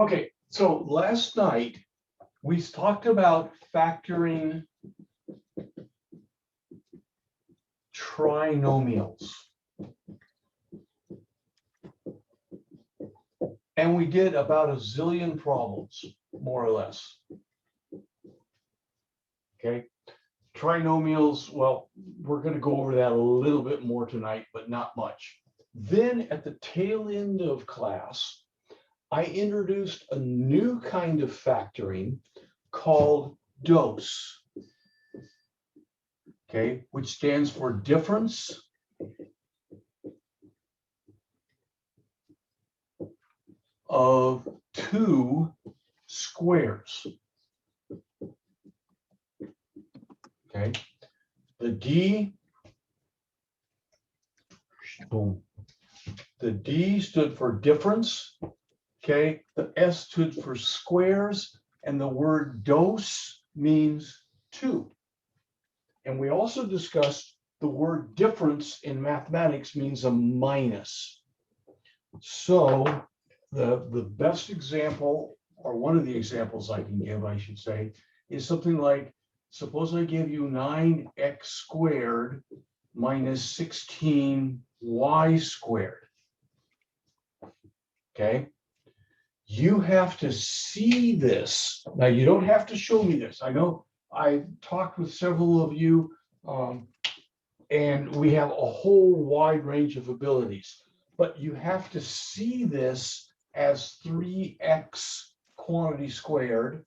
Okay, so last night we talked about factoring trinomials. And we did about a zillion problems, more or less. Okay, trinomials, well, we're going to go over that a little bit more tonight, but not much. Then at the tail end of class, I introduced a new kind of factoring called DOSE, okay, which stands for difference of two squares. Okay, the D stood for difference. Okay, the S stood for squares, and the word DOSE means two. And we also discussed the word difference in mathematics means a minus. So the best example, or one of the examples I can give, I should say, is something like, suppose I give you 9x squared minus 16y squared. Okay. You have to see this. Now, you don't have to show me this. I know I talked with several of you, and we have a whole wide range of abilities, but you have to see this as 3x quantity squared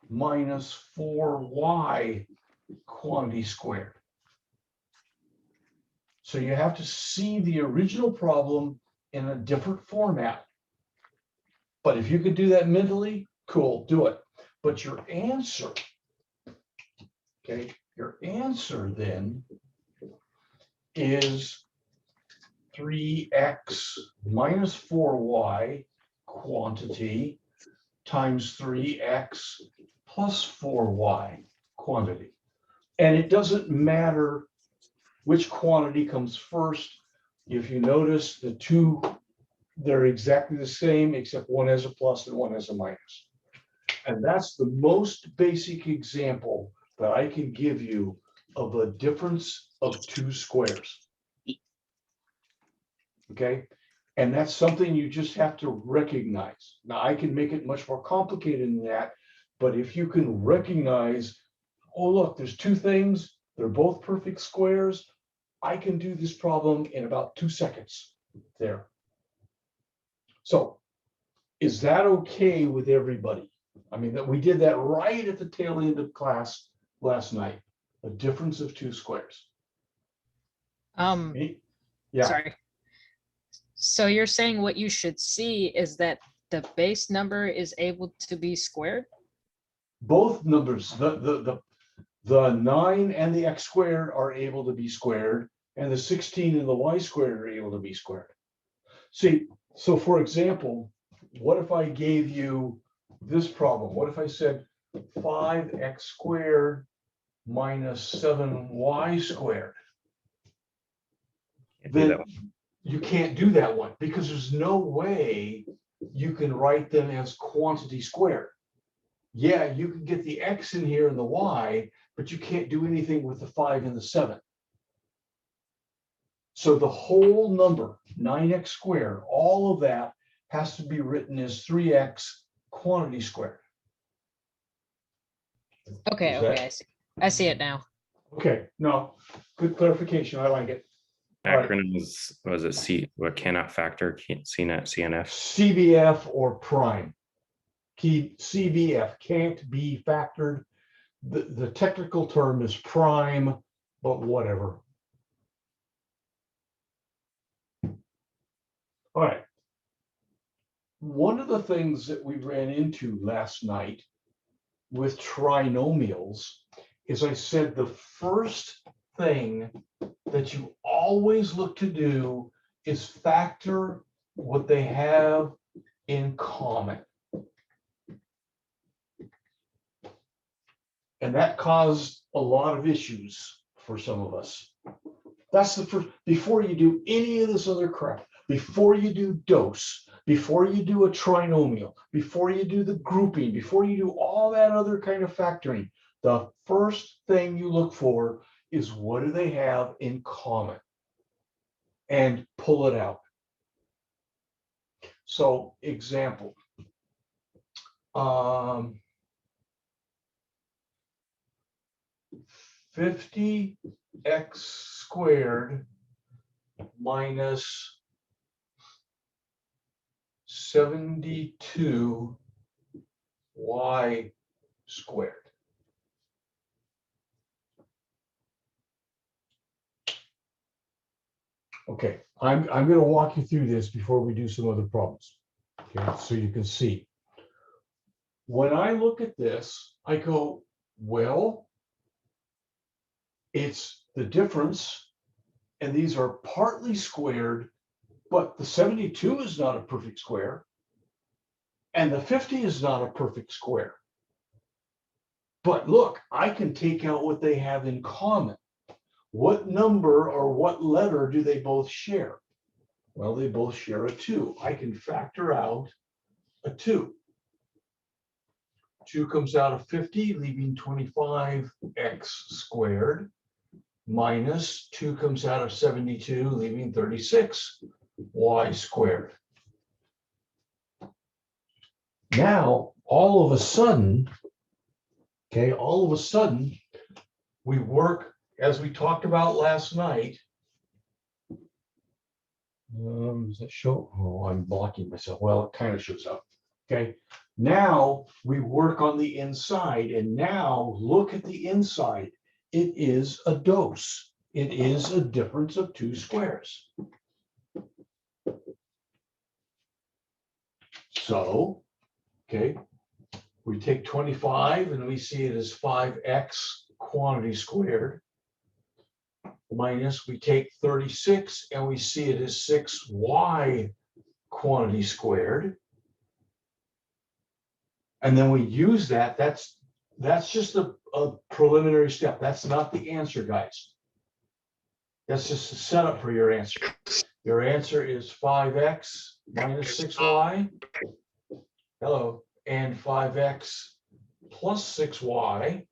minus 4y quantity squared. So you have to see the original problem in a different format. But if you could do that mentally, cool, do it. But your answer, okay, your answer then is 3x minus 4y quantity times 3x plus 4y quantity. And it doesn't matter which quantity comes first. If you notice, the two, they're exactly the same, except one has a plus and one has a minus. And that's the most basic example that I can give you of a difference of two squares. Okay, and that's something you just have to recognize. Now, I can make it much more complicated than that, but if you can recognize, oh, look, there's two things, they're both perfect squares, I can do this problem in about 2 seconds there. So is that okay with everybody? I mean, that we did that right at the tail end of class last night, a difference of two squares. Yeah. Sorry. So you're saying what you should see is that the base number is able to be squared? Both numbers, the 9 and the x squared are able to be squared, and the 16 and the y squared are able to be squared. See, so for example, what if I gave you this problem? What if I said 5x squared minus 7y squared? Then you can't do that one because there's no way you can write them as quantity squared. Yeah, you can get the x in here and the y, but you can't do anything with the 5 and the 7. So the whole number, 9x squared, all of that has to be written as 3x quantity squared. Okay, okay, I see it now. Okay, no, good clarification. I like it. Acronym was it C? What cannot factor? CNF? CBF or prime. CBF can't be factored. The technical term is prime, but whatever. All right. One of the things that we ran into last night with trinomials is I said the first thing that you always look to do is factor what they have in common. And that caused a lot of issues for some of us. That's the first, before you do any of this other crap, before you do DOSE, before you do a trinomial, before you do the grouping, before you do all that other kind of factoring, the first thing you look for is what do they have in common? And pull it out. So example, 50x squared minus 72y squared. Okay, I'm going to walk you through this before we do some other problems. Okay, so you can see. When I look at this, I go, well, it's the difference, and these are partly squared, but the 72 is not a perfect square, and the 50 is not a perfect square. But look, I can take out what they have in common. What number or what letter do they both share? Well, they both share a 2. I can factor out a 2. 2 comes out of 50, leaving 25x squared, minus 2 comes out of 72, leaving 36y squared. Now, all of a sudden, we work, as we talked about last night. Does that show? Oh, I'm blocking myself. Well, it kind of shows up. Okay. Now we work on the inside, and now look at the inside. It is a dose. It is a difference of 2 squares. So, okay, we take 25 and we see it as 5x quantity squared, minus we take 36 and we see it as 6y quantity squared. And then we use that. That's just a preliminary step. That's not the answer, guys. That's just a setup for your answer. Your answer is 5x minus 6y. Hello. And 5x plus 6y.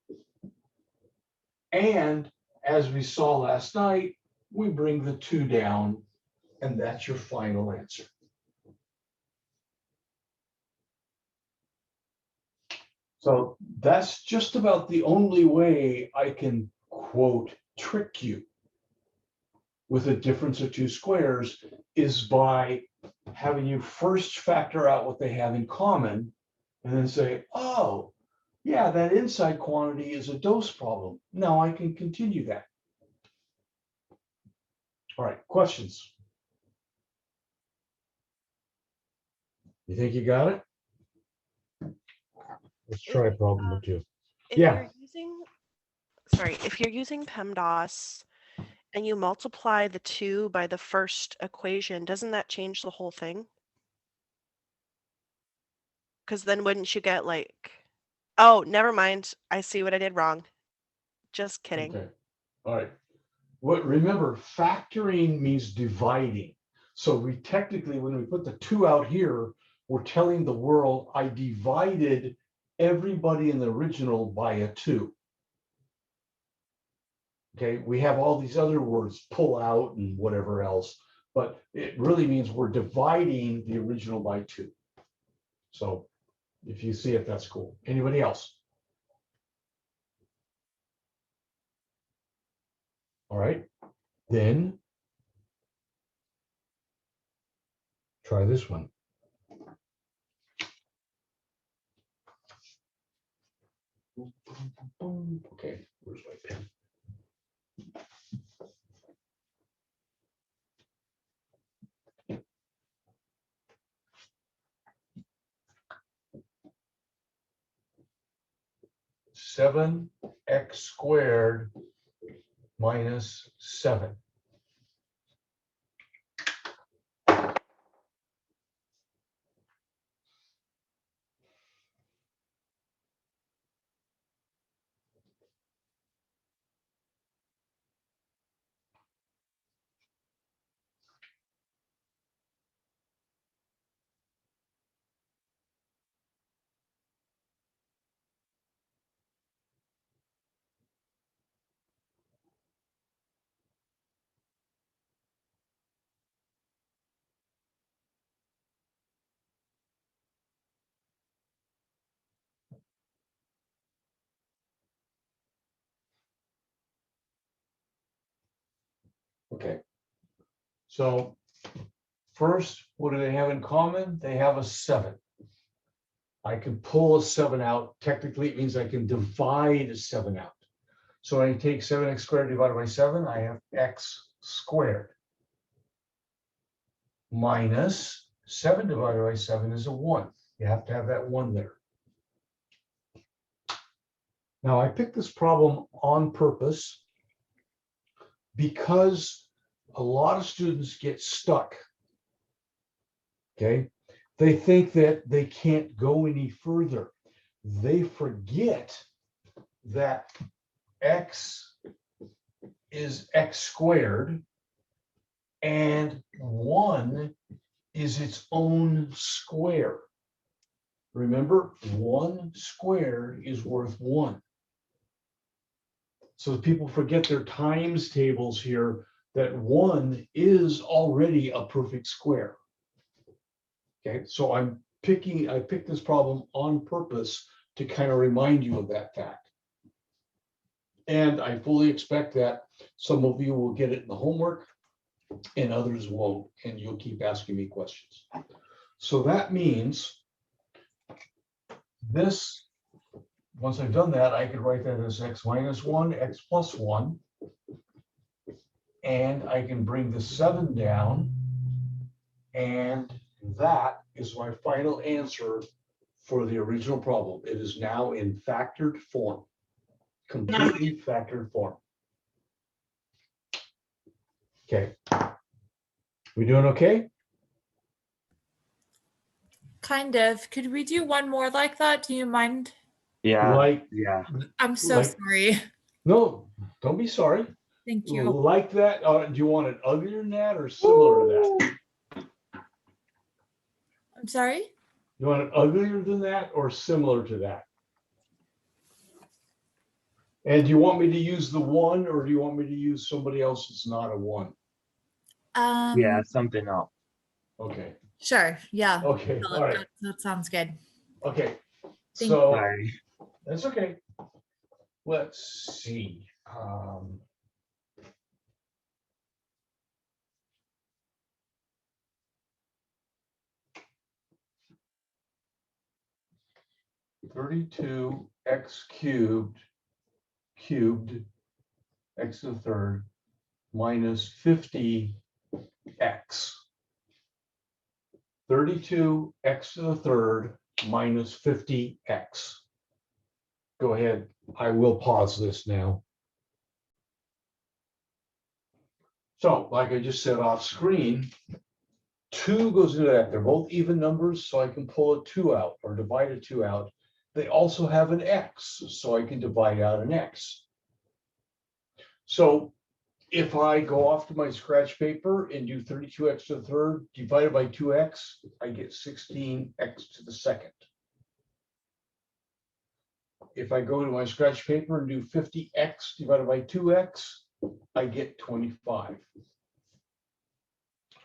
And as we saw last night, we bring the 2 down, and that's your final answer. So that's just about the only way I can, quote, trick you with a difference of 2 squares is by having you first factor out what they have in common and then say, oh, yeah, that inside quantity is a dose problem. Now I can continue that. All right, questions? You think you got it? Let's try problem number 2. If Yeah. you're using, if you're using PEMDAS and you multiply the 2 by the first equation, doesn't that change the whole thing? Because then wouldn't you get like, oh, never mind. I see what I did wrong. Just kidding. Okay. All right. Remember, factoring means dividing. So we technically, when we put the 2 out here, we're telling the world I divided everybody in the original by a 2. Okay, we have all these other words, pull out and whatever else, but it really means we're dividing the original by 2. So if you see it, that's cool. Anybody else? All right, then try this one. Okay, where's my pen? Seven x squared minus 7. Okay. So first, what do they have in common? They have a 7. I can pull a 7 out. Technically, it means I can divide a 7 out. So when I take 7x squared divided by 7, I have x squared. Minus 7 divided by 7 is a 1. You have to have that 1 there. Now, I picked this problem on purpose because a lot of students get stuck. Okay? They think that they can't go any further. They forget that x is x squared and 1 is its own square. Remember, 1 squared is worth 1. So people forget their times tables here, that 1 is already a perfect square. Okay, so I picked this problem on purpose to kind of remind you of that fact. And I fully expect that some of you will get it in the homework and others won't, and you'll keep asking me questions. So that means this, once I've done that, I could write that as x minus 1, x plus 1. And I can bring the 7 down. And that is my final answer for the original problem. It is now in factored form, completely factored form. Okay. We doing okay? Kind of. Could we do one more like that? Do you mind? Yeah. Like, Yeah. I'm so Like- sorry. no, don't be sorry. Thank you. Like that, do you want it uglier than that or similar to that? I'm sorry? You want it uglier than that or similar to that? And do you want me to use the 1 or do you want me to use somebody else that's not a 1? Yeah. Something else. Okay, Sure. Yeah. okay, Philip, all right, that sounds good. okay. Thank So Sorry. that's okay. Let's see. 32x cubed x to the third minus 50x. 32x to the third minus 50x. Go ahead. I will pause this now. So, like I just said off screen, 2 goes into that. They're both even numbers, so I can pull a 2 out or divide a 2 out. They also have an x, so I can divide out an x. So if I go off to my scratch paper and do 32x to the third divided by 2x, I get 16x to the second. If I go to my scratch paper and do 50x divided by 2x, I get 25.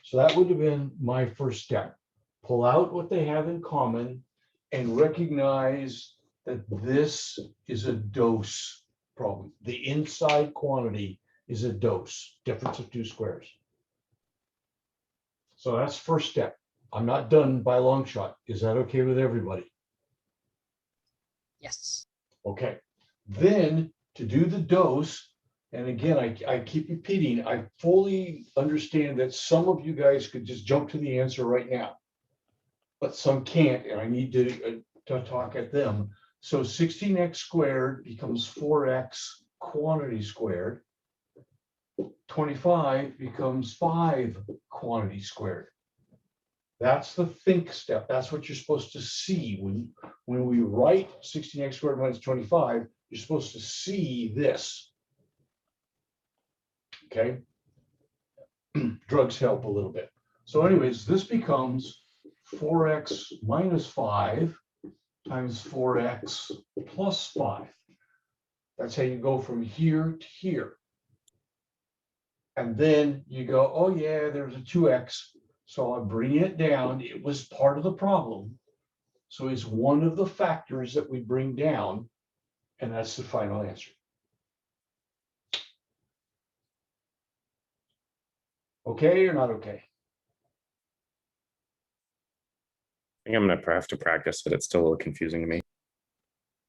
So that would have been my first step. Pull out what they have in common and recognize that this is a dose problem. The inside quantity is a dose, difference of 2 squares. So that's first step. I'm not done by a long shot. Is that okay with everybody? Yes. Okay. Then to do the dose, and again, I keep repeating, I fully understand that some of you guys could just jump to the answer right now, but some can't, and I need to talk at them. So 16x squared becomes 4x quantity squared. 25 becomes 5 quantity squared. That's the think step. That's what you're supposed to see. When we write 16x squared minus 25, you're supposed to see this. Okay. Drugs help a little bit. So anyways, this becomes 4x minus 5 times 4x plus 5. That's how you go from here to here. And then you go, oh yeah, there's a 2x. So I'll bring it down. It was part of the problem. So it's one of the factors that we bring down. And that's the final answer. Okay or not okay? I think I'm gonna have to practice, but it's still a little confusing to me.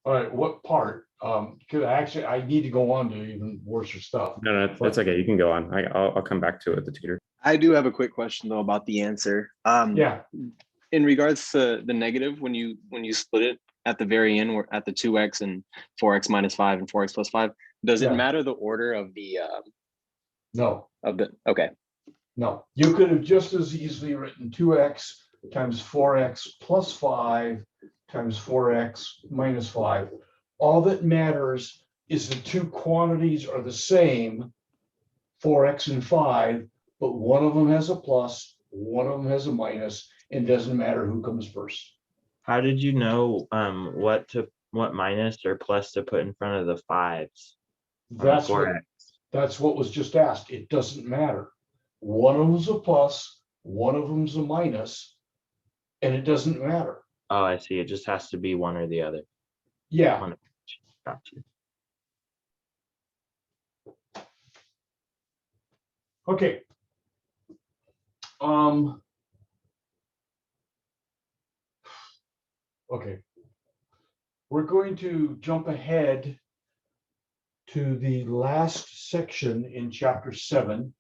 All right, what part? Because actually I need to go on to even worse stuff. No, that's okay. You can go on. I'll come back to it with the tutor. I do have a quick question though about the answer. Yeah, In regards to the negative, when you split it at the very end, we're at the 2x and 4x minus 5 and 4x plus 5. Does it Yeah. matter the order of the no, okay? no. You could have just as easily written 2x times 4x plus 5 times 4x minus 5. All that matters is the two quantities are the same, 4x and 5, but one of them has a plus, one of them has a minus, and doesn't matter who comes first. How did you know what minus or plus to put in front of the fives? That's what, 4x. that's what was just asked. It doesn't matter. One of them's a plus, one of them's a minus, and it doesn't matter. Oh, I see. It just has to be one or the other. Yeah, One. Gotcha. okay. Okay. We're going to jump ahead to the last section in chapter 7.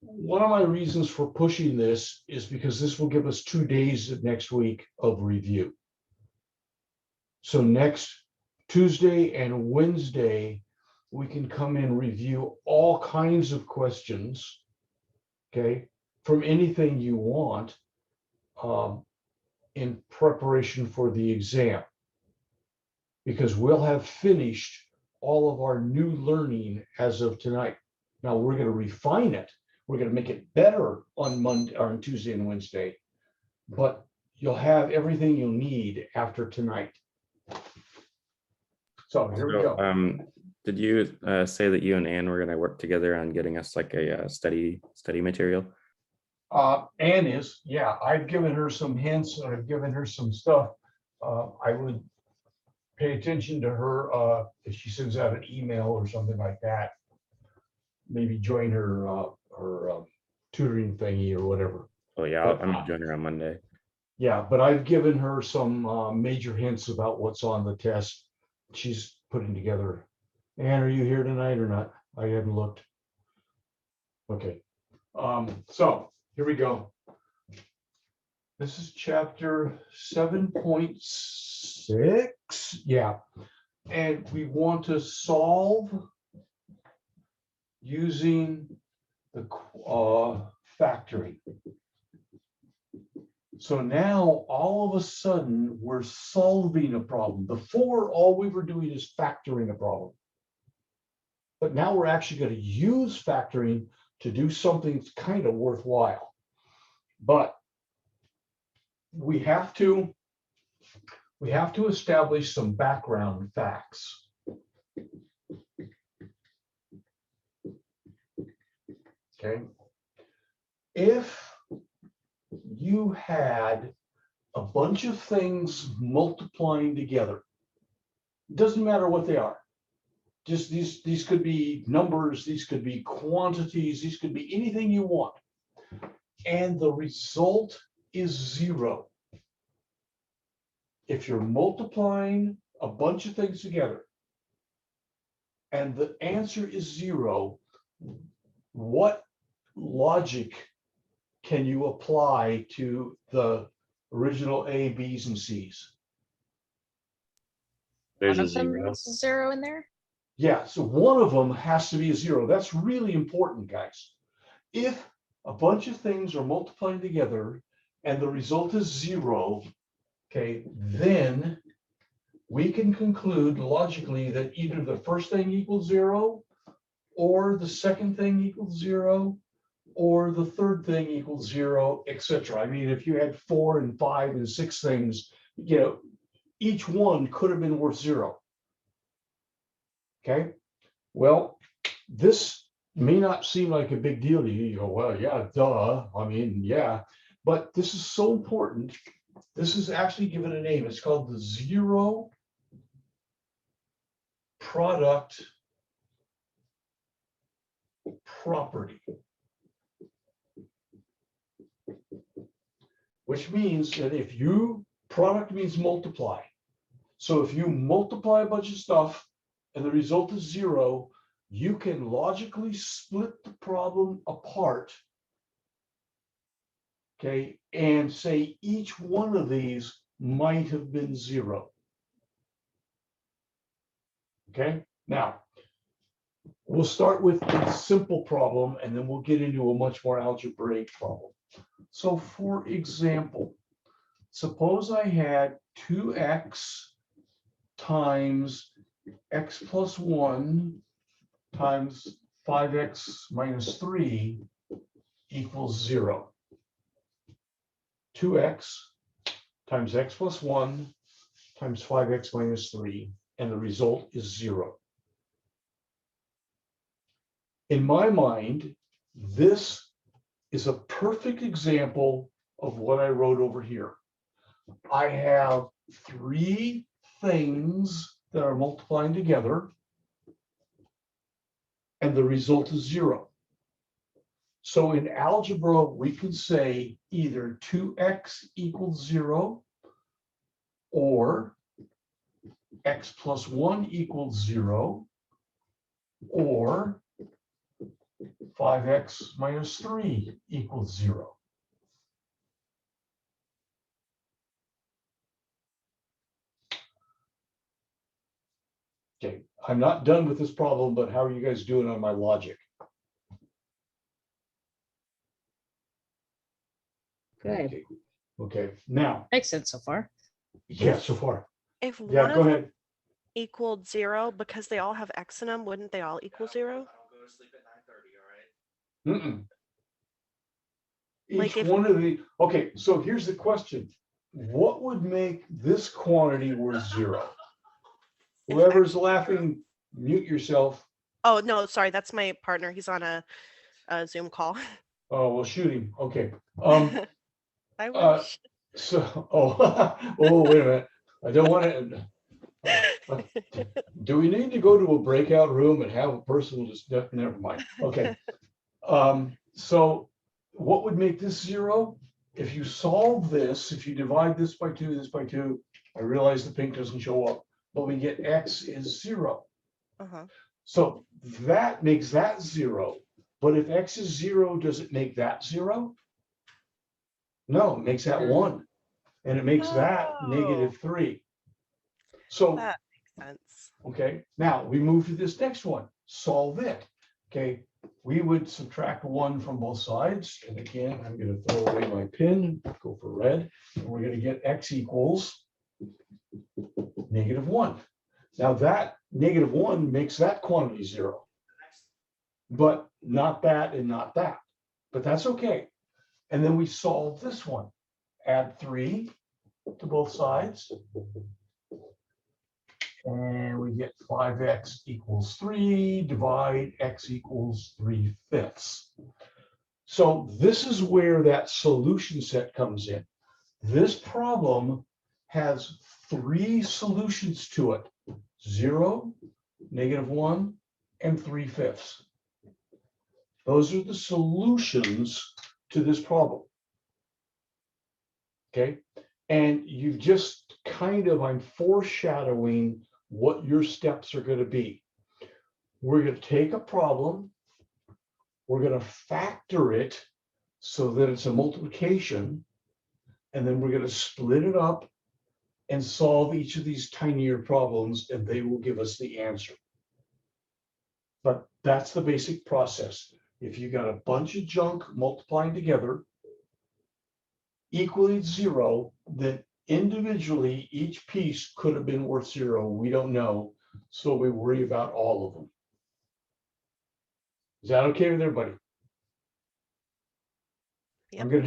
One of my reasons for pushing this is because this will give us 2 days next week of review. So next Tuesday and Wednesday, we can come and review all kinds of questions, okay, from anything you want in preparation for the exam. Because we'll have finished all of our new learning as of tonight. Now we're going to refine it. We're going to make it better on Monday or on Tuesday and Wednesday, but you'll have everything you'll need after tonight. So here we go. Did you say that you and Anne were gonna work together on getting us like a study material? Anne is, yeah, I've given her some hints and I've given her some stuff. I would pay attention to her if she sends out an email or something like that. Maybe join her tutoring thingy or whatever. Oh yeah, I'm gonna join her on Monday. Yeah, but I've given her some major hints about what's on the test. She's putting together. Anne, are you here tonight or not? I haven't looked. Okay. So here we go. This is chapter 7.6. Yeah. And we want to solve using the factoring. So now all of a sudden we're solving a problem. Before, all we were doing is factoring a problem. But now we're actually going to use factoring to do something that's kind of worthwhile. But we have to establish some background facts. Okay. If you had a bunch of things multiplying together, it doesn't matter what they are. Just these could be numbers, these could be quantities, these could be anything you want. And the result is 0. If you're multiplying a bunch of things together and the answer is 0, what logic can you apply to the original A, B's, and C's? There's One a of them 0. is a 0 in there? Yeah, so one of them has to be a 0. That's really important, guys. If a bunch of things are multiplying together and the result is 0, okay, then we can conclude logically that either the first thing equals 0, or the second thing equals 0, or the third thing equals 0, etc. I mean, if you had 4 and 5 and 6 things, you know, each one could have been worth 0. Okay, well, this may not seem like a big deal to you. You go, well, yeah, duh. I mean, yeah, but this is so important. This is actually given a name. It's called the zero product property. which means that if you, product means multiply. So if you multiply a bunch of stuff and the result is 0, you can logically split the problem apart, okay, and say each one of these might have been 0. Okay, now we'll start with a simple problem and then we'll get into a much more algebraic problem. So for example, suppose I had 2x times x plus 1 times 5x minus 3 equals 0. 2x times x plus 1 times 5x minus 3, and the result is 0. In my mind, this is a perfect example of what I wrote over here. I have 3 things that are multiplying together, and the result is 0. So in algebra, we can say either 2x equals 0 or x plus 1 equals 0 or 5x minus 3 equals 0. Okay, I'm not done with this problem, but how are you guys doing on my logic? Good. Okay, okay. Now, Makes sense so far. yeah, so far. If Yeah, one go of them ahead. equaled 0, because they all have x in them, wouldn't they all equal 0? Mm-mm. Like Each if- one of the, okay, so here's the question. What would make this quantity worth 0? If Whoever's laughing, mute yourself. Oh, no, sorry, that's my partner. He's on a Zoom call. Oh, well, shoot him. Okay. I uh, wish. So, oh, oh, wait a minute. I don't want to. Do we need to go to a breakout room and have a personal discussion? Never mind. Okay. So what would make this 0? If you solve this, if you divide this by 2, this by 2, I realize the pink doesn't show up, but we get x is 0. Uh-huh. So that makes that 0. But if x is 0, does it make that 0? No, it makes that 1. And it makes that negative 3. So, That makes sense. okay, now we move to this next one. Solve it. Okay, we would subtract 1 from both sides. And again, I'm going to throw away my pen, go for red. And we're going to get x equals negative 1. Now that negative 1 makes that quantity 0. But not that and not that. But that's okay. And then we solve this one. Add 3 to both sides. And we get 5x equals 3, divide x equals 3/5. So this is where that solution set comes in. This problem has 3 solutions to it: 0, negative 1, and 3/5. Those are the solutions to this problem. Okay, and you've just kind of, I'm foreshadowing what your steps are going to be. We're going to take a problem, we're going to factor it so that it's a multiplication, and then we're going to split it up and solve each of these tinier problems, and they will give us the answer. But that's the basic process. If you got a bunch of junk multiplying together equally 0, then individually each piece could have been worth 0. We don't know, so we worry about all of them. Is that okay with everybody? Yep. I'm going to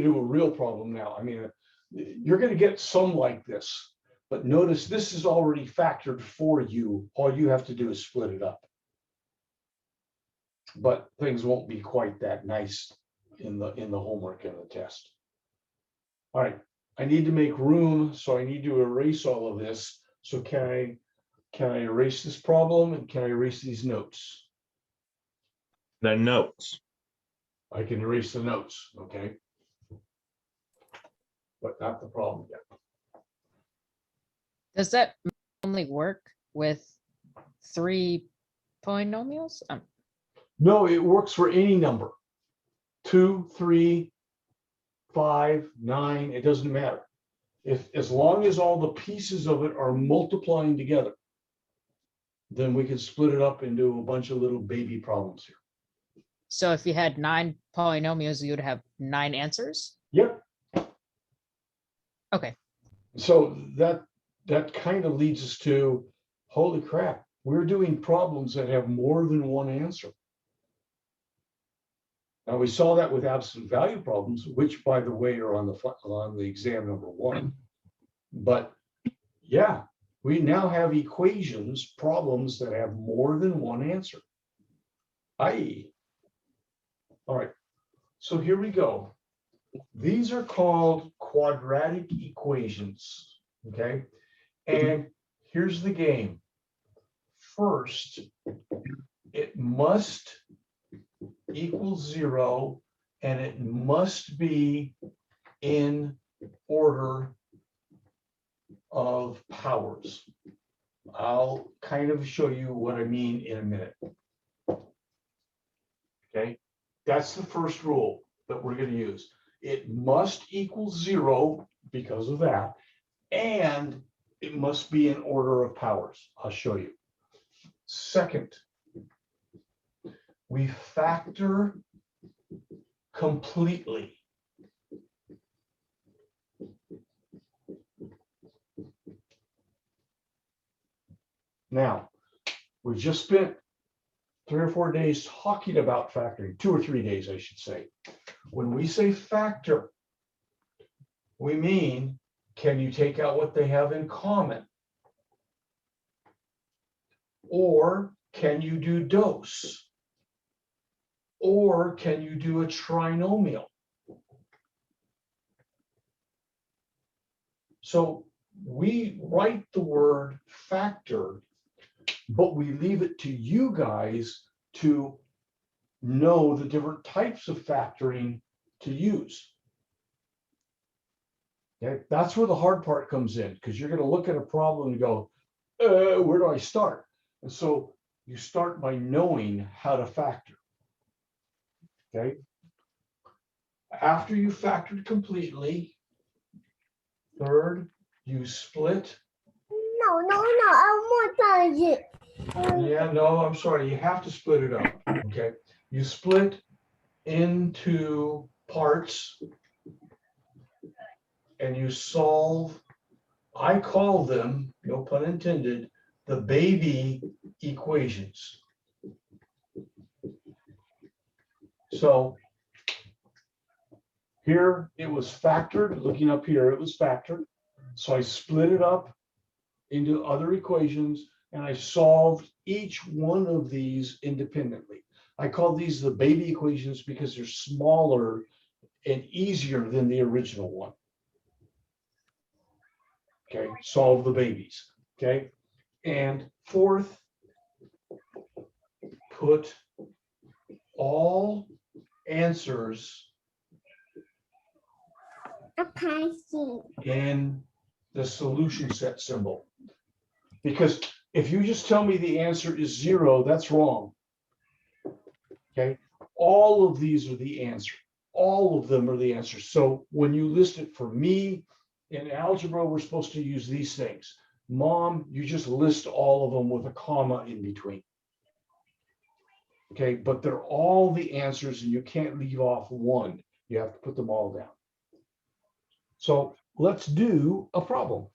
do a real problem now. I mean, you're going to get some like this, but notice this is already factored for you. All you have to do is split it up. But things won't be quite that nice in the homework and the test. All right, I need to make room, so I need to erase all of this. So can I erase this problem and can I erase these notes? The notes. I can erase the notes, okay? but not the problem yet. Does that only work with 3 polynomials? No, it works for any number. 2, 3, 5, 9, it doesn't matter. If, as long as all the pieces of it are multiplying together, then we can split it up into a bunch of little baby problems here. So if you had 9 polynomials, you would have 9 answers? Yep. Okay. So that kind of leads us to, holy crap, we're doing problems that have more than one answer. Now, we saw that with absolute value problems, which, by the way, are on the exam number 1. But yeah, we now have equations, problems that have more than one answer. I.e., all right, so here we go. These are called quadratic equations, okay? And here's the game. First, it must equal 0, and it must be in order of powers. I'll kind of show you what I mean in a minute. Okay, that's the first rule that we're going to use. It must equal 0 because of that, and it must be in order of powers. I'll show you. Second, we factor completely. Now, we just spent 3 or 4 days talking about factoring, 2 or 3 days, I should say. When we say factor, we mean, can you take out what they have in common? Or can you do dose? Or can you do a trinomial? So we write the word factor, but we leave it to you guys to know the different types of factoring to use. Okay, that's where the hard part comes in, because you're going to look at a problem and go, where do I start? And so you start by knowing how to factor. Okay. After you factored completely, third, you split. Yeah, no, I'm sorry. You have to split it up. Okay. You split into parts and you solve, I call them, no pun intended, the baby equations. So here it was factored, looking up here, it was factored. So I split it up into other equations and I solved each one of these independently. I call these the baby equations because they're smaller and easier than the original one. Okay, solve the babies. Okay, and fourth, put all answers in the solution set symbol. Because if you just tell me the answer is 0, that's wrong. Okay, all of these are the answer. All of them are the answer. So when you list it for me, in algebra, we're supposed to use these things. Mom, you just list all of them with a comma in between. Okay, but they're all the answers and you can't leave off one. You have to put them all down. So let's do a problem.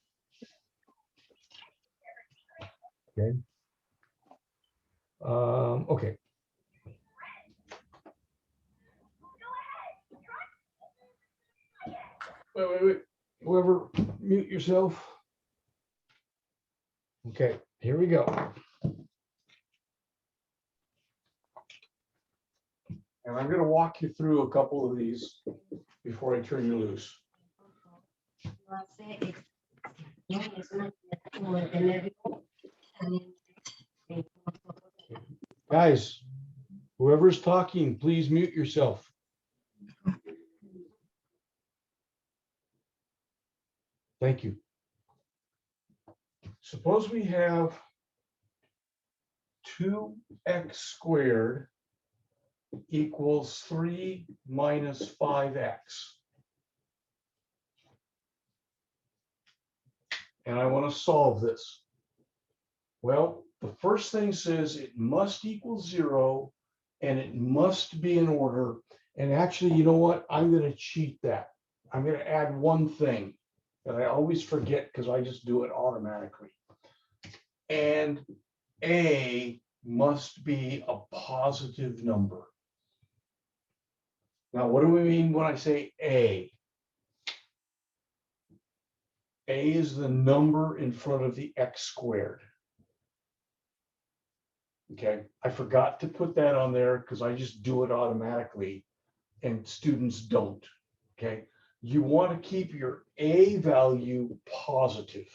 Okay. Okay. Wait. Whoever, mute yourself. Okay, here we go. And I'm going to walk you through a couple of these before I turn you loose. Guys, whoever's talking, please mute yourself. Thank you. Suppose we have 2x squared equals 3 minus 5x. And I want to solve this. Well, the first thing says it must equal 0 and it must be in order. And actually, you know what? I'm going to cheat that. I'm going to add one thing that I always forget because I just do it automatically. And A must be a positive number. Now, what do we mean when I say A? A is the number in front of the x squared. Okay, I forgot to put that on there because I just do it automatically and students don't. Okay, you want to keep your A value positive.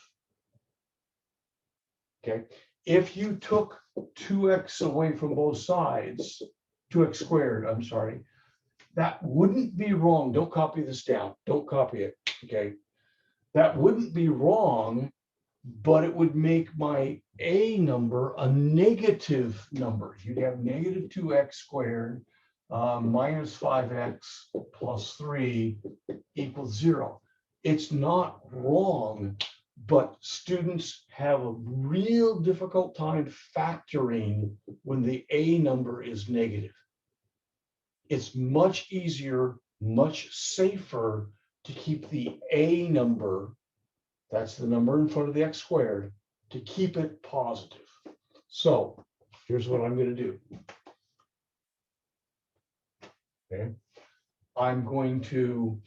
Okay, if you took 2x away from both sides, 2x squared, I'm sorry, that wouldn't be wrong. Don't copy this down. Don't copy it. Okay, that wouldn't be wrong, but it would make my A number a negative number. You'd have negative 2x squared minus 5x plus 3 equals 0. It's not wrong, but students have a real difficult time factoring when the A number is negative. It's much easier, much safer to keep the A number, that's the number in front of the x squared, to keep it positive. So here's what I'm going to do. Okay, I'm going to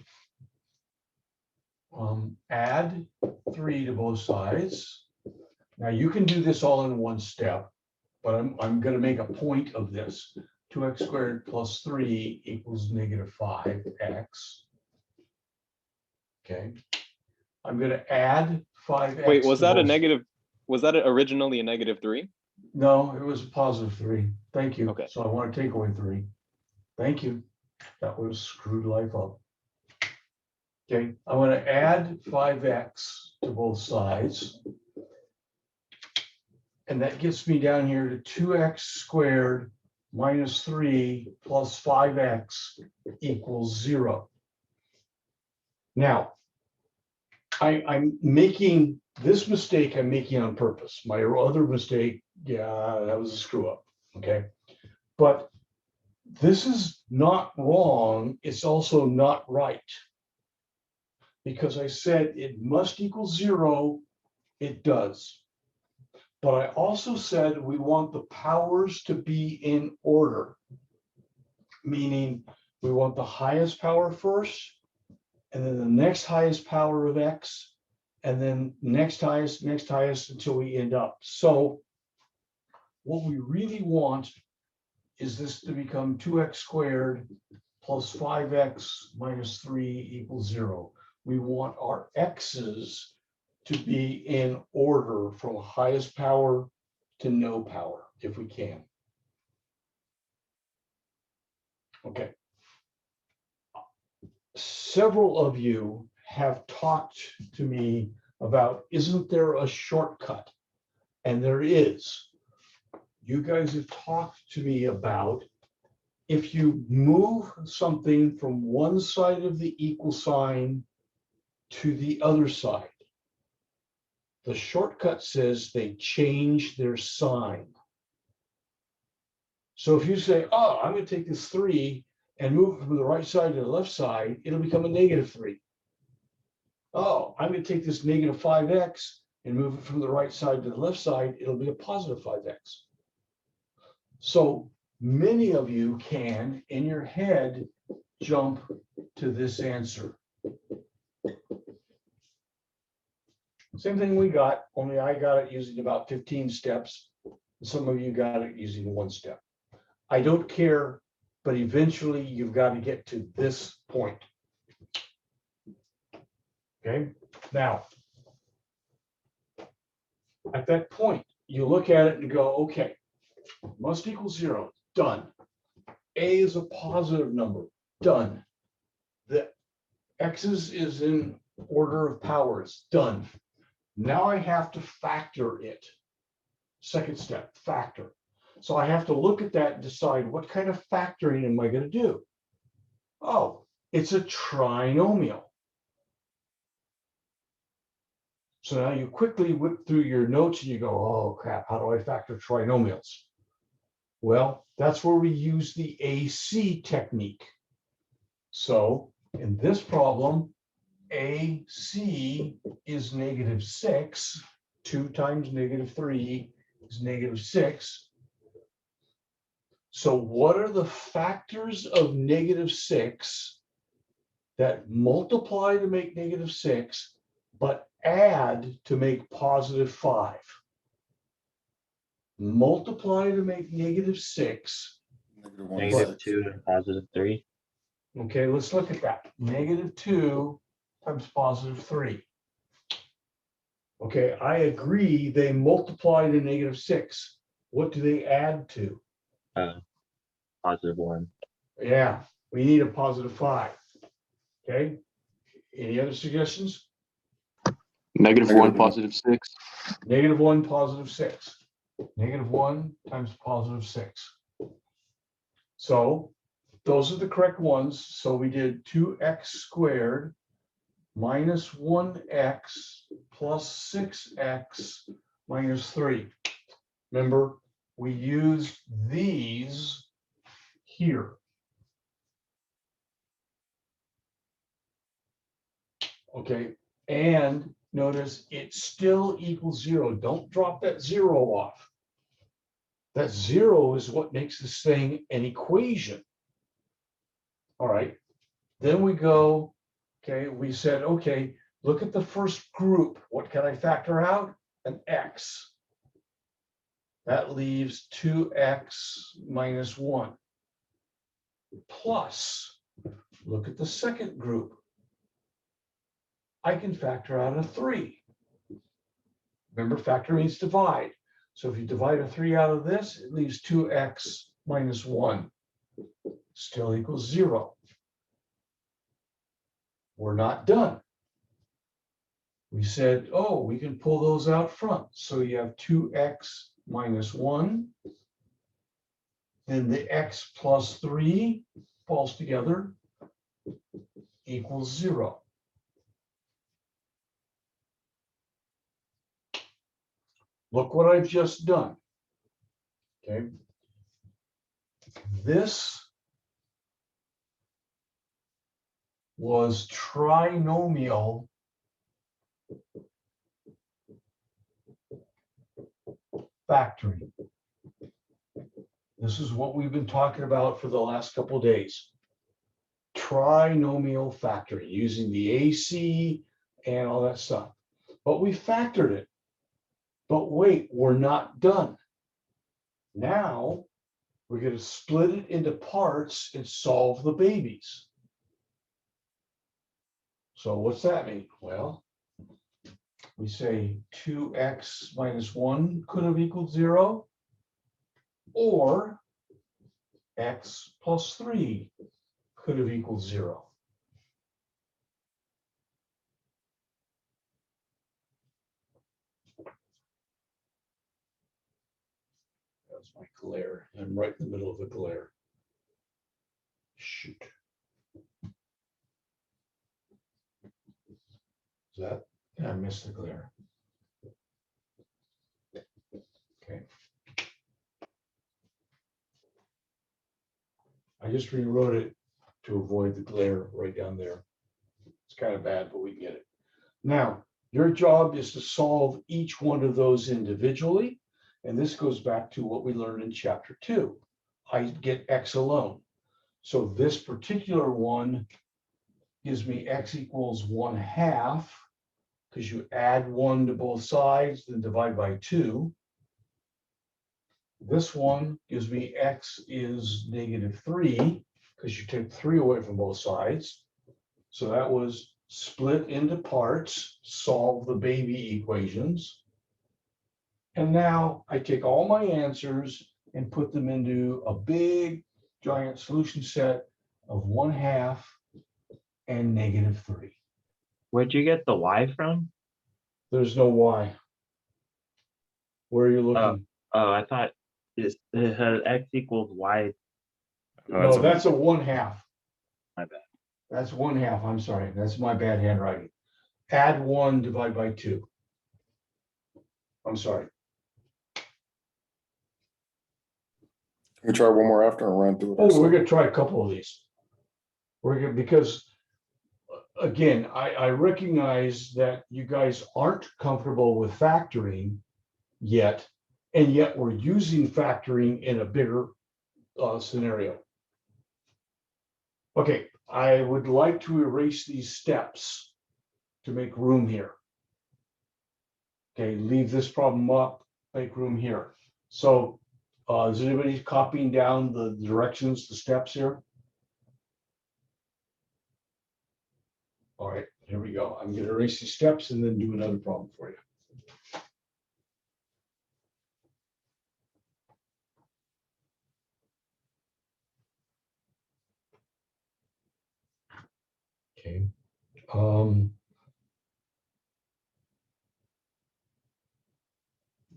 add 3 to both sides. Now you can do this all in one step, but I'm going to make a point of this. 2x squared plus 3 equals negative 5x. Okay, I'm going to add 5x. Wait, was to that a both- negative? Was that originally a negative 3? No, it was a positive 3. Thank you. Okay. So I want to take away 3. Thank you. That would have screwed life up. Okay, I want to add 5x to both sides. And that gets me down here to 2x squared minus 3 plus 5x equals 0. Now, I'm making this mistake, I'm making on purpose. My other mistake, yeah, that was a screw up, okay? But this is not wrong, it's also not right. Because I said it must equal 0, it does. But I also said we want the powers to be in order, meaning we want the highest power first, and then the next highest power of x, and then next highest, until we end up. So what we really want is this to become 2x squared plus 5x minus 3 equals 0. We want our x's to be in order from highest power to no power, if we can. Okay. Several of you have talked to me about, isn't there a shortcut? And there is. You guys have talked to me about if you move something from one side of the equal sign to the other side, the shortcut says they change their sign. So if you say, oh, I'm going to take this 3 and move it from the right side to the left side, it'll become a negative 3. Oh, I'm going to take this negative 5x and move it from the right side to the left side, it'll be a positive 5x. So many of you can, in your head, jump to this answer. Same thing we got, only I got it using about 15 steps. Some of you got it using 1 step. I don't care, but eventually you've got to get to this point. Okay, now, at that point, you look at it and go, okay, must equal 0, done. A is a positive number, done. The x's is in order of powers, done. Now I have to factor it. Second step, factor. So I have to look at that and decide what kind of factoring am I going to do? Oh, it's a trinomial. So now you quickly whip through your notes and you go, oh crap, how do I factor trinomials? Well, that's where we use the AC technique. So in this problem, AC is -6. 2 times -3 is -6. So what are the factors of -6 that multiply to make -6, but add to make +5? Multiply to make -6. -2 and +3. Okay, let's look at that. -2 times +3. Okay, I agree they multiply to -6. What do they add to? +1. Yeah, we need a +5. Okay, any other suggestions? -1, +6. -1, +6. -1 times +6. So those are the correct ones. So we did 2x squared minus 1x plus 6x minus 3. Remember, we used these here. Okay, and notice it still equals 0. Don't drop that 0 off. That 0 is what makes this thing an equation. All right, then we go, okay, we said, okay, look at the first group. What can I factor out? An x. That leaves 2x minus 1. Plus, look at the second group. I can factor out a 3. Remember, factor means divide. So if you divide a 3 out of this, it leaves 2x minus 1. Still equals 0. We're not done. We said, oh, we can pull those out front. So you have 2x minus 1. Then the x plus 3 falls together, equals 0. Look what I've just done. Okay. This was trinomial factoring. This is what we've been talking about for the last couple of days. Trinomial factoring, using the AC and all that stuff. But we factored it. But wait, we're not done. Now we're going to split it into parts and solve the babies. So what's that mean? Well, we say 2x minus 1 could have equaled 0, or x plus 3 could have equaled 0. That's my glare. I'm right in the middle of the glare. Shoot. Is that? Yeah, I missed the glare. Okay. I just rewrote it to avoid the glare right down there. It's kind of bad, but we get it. Now, your job is to solve each one of those individually. And this goes back to what we learned in chapter 2. I get x alone. So this particular one gives me x equals 1/2, because you add 1 to both sides, then divide by 2. This one gives me x is -3, because you take 3 away from both sides. So that was split into parts, solve the baby equations. And now I take all my answers and put them into a big giant solution set of 1/2 and -3. Where'd you get the y from? There's no y. Where are you looking? Oh, I thought it had x equals y. Oh, No, a- that's a 1/2. My bad. That's 1/2. I'm sorry. That's my bad handwriting. Add 1, divide by 2. I'm sorry. Can we try one more after and run through it? Oh, we're gonna try a couple of these. Because again, I recognize that you guys aren't comfortable with factoring yet, and yet we're using factoring in a bigger scenario. Okay, I would like to erase these steps to make room here. Okay, leave this problem up, make room here. So is anybody copying down the directions, the steps here? All right, here we go. I'm gonna erase these steps and then do another problem for you. Okay.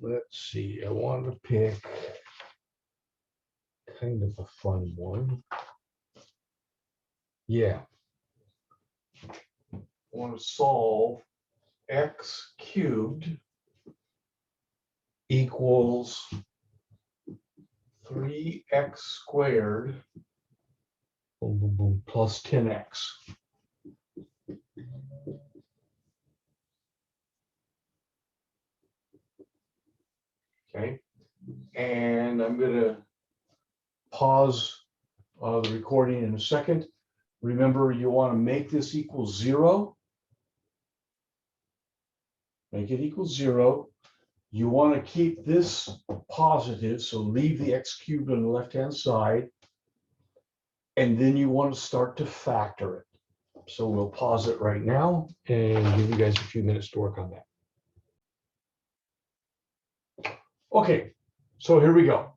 Let's see, I want to pick kind of a fun one. Yeah. I want to solve x cubed equals 3x squared boom, boom, boom, plus 10x. Okay, and I'm going to pause the recording in a second. Remember, you want to make this equal 0. Make it equal 0. You want to keep this positive, so leave the x cubed on the left-hand side. And then you want to start to factor it. So we'll pause it right now and give you guys a few minutes to work on that. Okay, so here we go.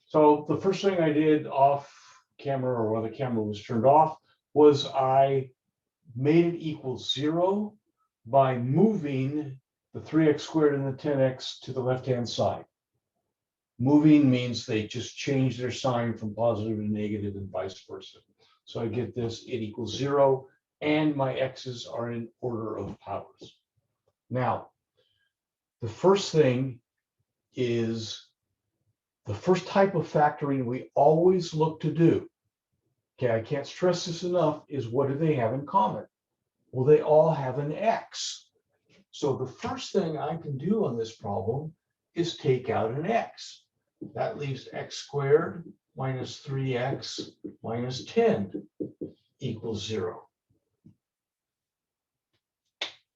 So the first thing I did off camera, or while the camera was turned off, was I made it equal 0 by moving the 3x squared and the 10x to the left-hand side. Moving means they just change their sign from positive to negative and vice versa. So I get this, it equals 0, and my x's are in order of powers. Now, the first thing is the first type of factoring we always look to do. Okay, I can't stress this enough, is what do they have in common? Well, they all have an x. So the first thing I can do on this problem is take out an x. That leaves x squared minus 3x minus 10 equals 0.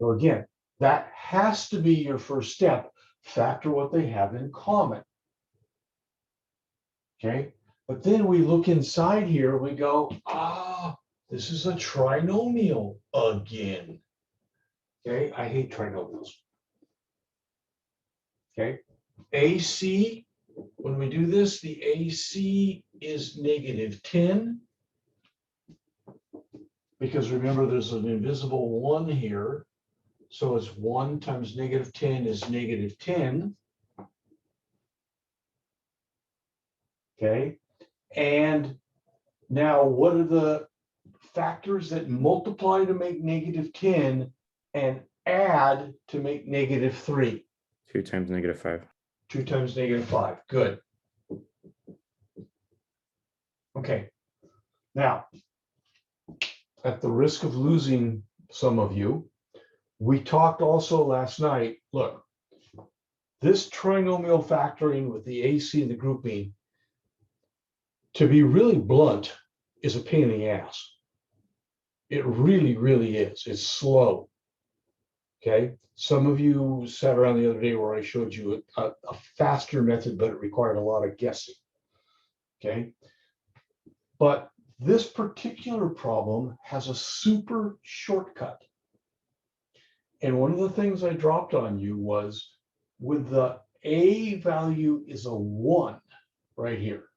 So again, that has to be your first step. Factor what they have in common. Okay, but then we look inside here, we go, this is a trinomial again. Okay, I hate trinomials. Okay, AC, when we do this, the AC is -10. Because remember, there's an invisible 1 here. So it's 1 times -10 is -10. Okay, and now what are the factors that multiply to make -10 and add to make -3? 2 times -5. 2 times -5. Good. Okay. Now, at the risk of losing some of you, we talked also last night. Look, this trinomial factoring with the AC and the grouping, to be really blunt, is a pain in the ass. It really, really is. It's slow. Okay. Some of you sat around the other day where I showed you a faster method, but it required a lot of guessing. Okay. But this particular problem has a super shortcut. And one of the things I dropped on you was with the A value is a 1 right here,